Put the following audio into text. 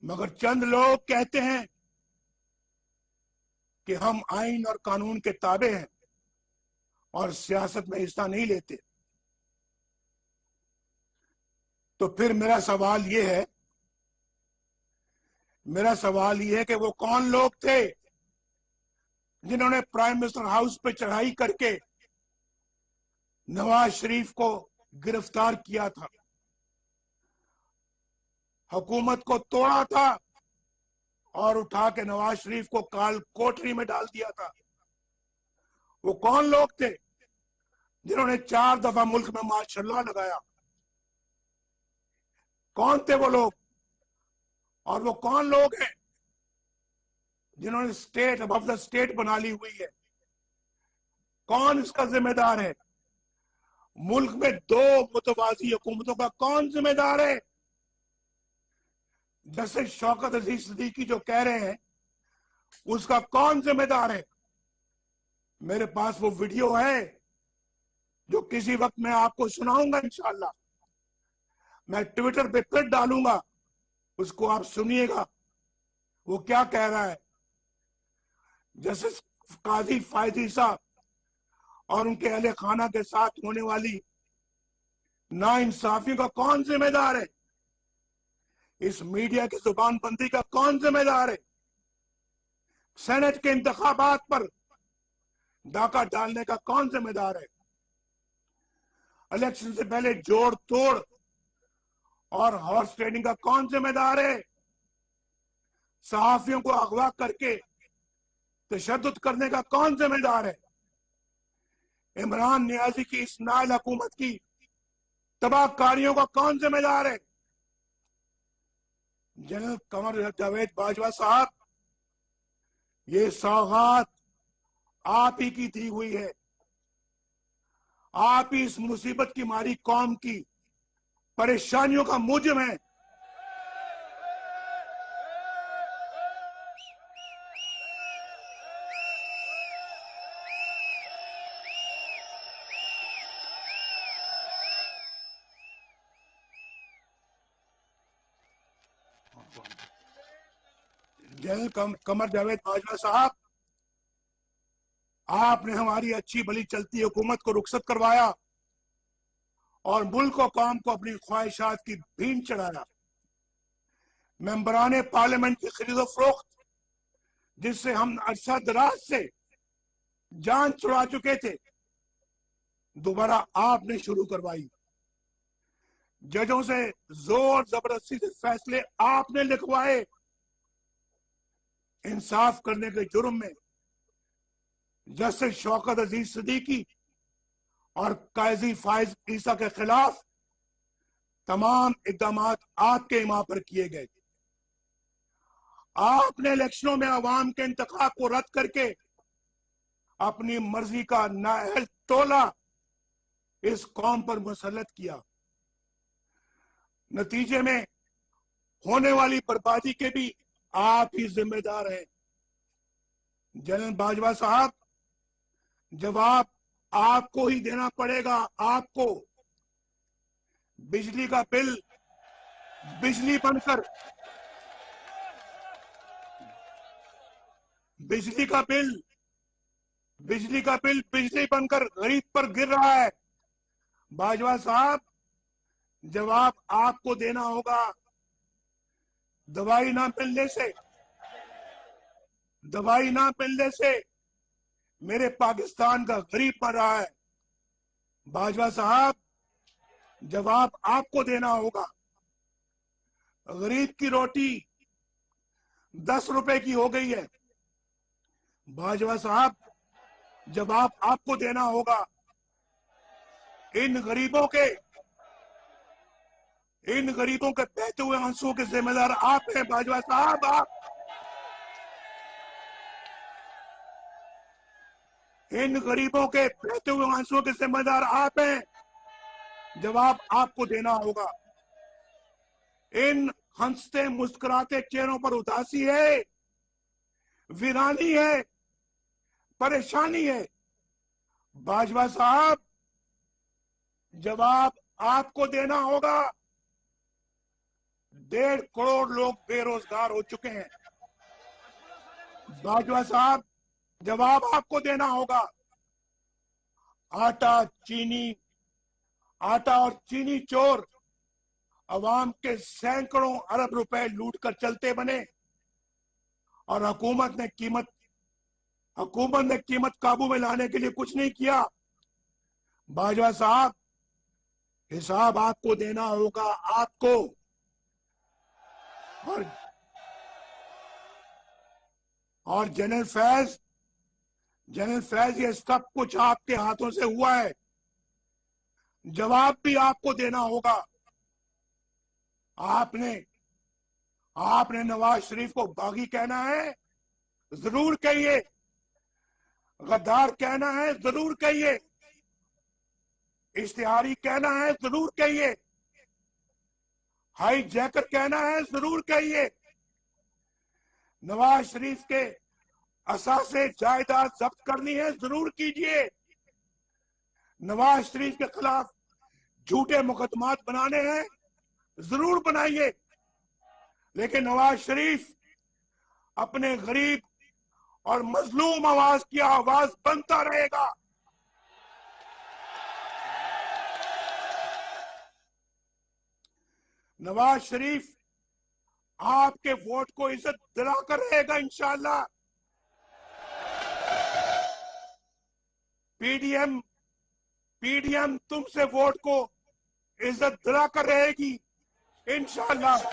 मगर चंद लोग कहते हैं कि हम आइन और कानून के ताबे हैं और सियासत में हिस्सा नहीं लेते। तो फिर मेरा सवाल यह है कि वो कौन लोग थे जिन्होंने प्राइम मिनिस्टर हाउस पे चढ़ाई करके नवाज शरीफ को गिरफ्तार किया था, हुकूमत को तोड़ा था और उठा के नवाज शरीफ को काल कोठरी में डाल दिया था। वो कौन लोग थे जिन्होंने 4 दफा मुल्क में मार्शल लगाया? कौन थे वो लोग? और वो कौन लोग हैं जिन्होंने स्टेट अबव द स्टेट बना ली हुई है? कौन इसका जिम्मेदार है? मुल्क में 2 मुतवाजी हुकूमतों का कौन जिम्मेदार है? जस्टिस शौकत अजीज सिद्दीकी जो कह रहे हैं उसका कौन जिम्मेदार है? मेरे पास वो वीडियो है जो किसी वक्त मैं आपको सुनाऊंगा इंशाअल्लाह। मैं ट्विटर पे फिर डालूंगा, उसको आप सुनिएगा वो क्या कह रहा है। जस्टिस काजी फायदी साहब और उनके अहले खाना के साथ होने वाली नाइंसाफियों का कौन जिम्मेदार है? इस मीडिया की जुबानबंदी का कौन जिम्मेदार है? सेनेट के इंतखाबात पर डाका डालने का कौन जिम्मेदार है? इलेक्शन से पहले जोड़ तोड़ और हॉर्स ट्रेडिंग का कौन जिम्मेदार है? सहाफियों को अगवा करके तशद्दुद करने का कौन जिम्मेदार है? इमरान नियाजी की इस नाइल हुकूमत की तबाहकारियों का कौन जिम्मेदार है? जनरल कमर जावेद बाजवा साहब, ये सौगात आप ही की दी हुई है। आप ही इस मुसीबत की मारी कौम की परेशानियों का मूजिब है। जनरल कमर जावेद बाजवा साहब, आपने हमारी अच्छी भली चलती हुकूमत को रुखसत करवाया और मुल्क और कौम को अपनी ख्वाहिशात की भीन चढ़ाया। मेंबरान पार्लियामेंट की खरीदो फरोख्त, जिससे हम अरसा दराज से जान छुड़ा चुके थे, दोबारा आपने शुरू करवाई। जजों से जोर जबरदस्ती से फैसले आपने लिखवाए। इंसाफ करने के जुर्म में जस्टिस शौकत अजीज सिद्दीकी और काजी फाइज ईसा के खिलाफ तमाम इकदाम आपके इमाम पर किए गए। आपने इलेक्शनों में अवाम के इंतखाब को रद्द करके अपनी मर्जी का नाअहल टोला इस कौम पर मुसल्लत किया। नतीजे में होने वाली बर्बादी के भी आप ही जिम्मेदार हैं। जनरल बाजवा साहब, जवाब आपको ही देना पड़ेगा। आपको बिजली का बिल बिजली बनकर बिजली बनकर गरीब पर गिर रहा है। बाजवा साहब, जवाब आपको देना होगा। दवाई ना मिलने से मेरे पाकिस्तान का गरीब मर रहा है। बाजवा साहब, जवाब आपको देना होगा। गरीब की रोटी 10 रुपए की हो गई है। बाजवा साहब, जवाब आपको देना होगा। इन गरीबों के बहते हुए आंसुओं के जिम्मेदार आप हैं। बाजवा साहब, आप इन गरीबों के बहते हुए आंसुओं के जिम्मेदार आप हैं। जवाब आपको देना होगा। इन हंसते मुस्कुराते चेहरों पर उदासी है, वीरानी है, परेशानी है। बाजवा साहब, जवाब आपको देना होगा। 1.5 करोड़ लोग बेरोजगार हो चुके हैं। बाजवा साहब, जवाब आपको देना होगा। आटा और चीनी चोर अवाम के सैकड़ों अरब रुपए लूट कर चलते बने और हुकूमत ने कीमत काबू में लाने के लिए कुछ नहीं किया। बाजवा साहब, हिसाब आपको देना होगा, आपको। और जनरल फैज, ये सब कुछ आपके हाथों से हुआ है, जवाब भी आपको देना होगा। आपने नवाज शरीफ को बागी कहना है, जरूर कहिए। गद्दार कहना है, जरूर कहिए। इश्तिहारी कहना है, जरूर कहिए। हाई जैकर कहना है, जरूर कहिए। नवाज शरीफ के असासे जायदाद जब्त करनी है, जरूर कीजिए। नवाज शरीफ के खिलाफ झूठे मुकदमात बनाने हैं, जरूर बनाइए। लेकिन नवाज शरीफ अपने गरीब और मजलूम आवाज की आवाज बनता रहेगा। नवाज शरीफ आपके वोट को इज्जत दिलाकर रहेगा इंशाअल्लाह। पीडीएम तुमसे वोट को इज्जत दिलाकर रहेगी इंशाअल्लाह।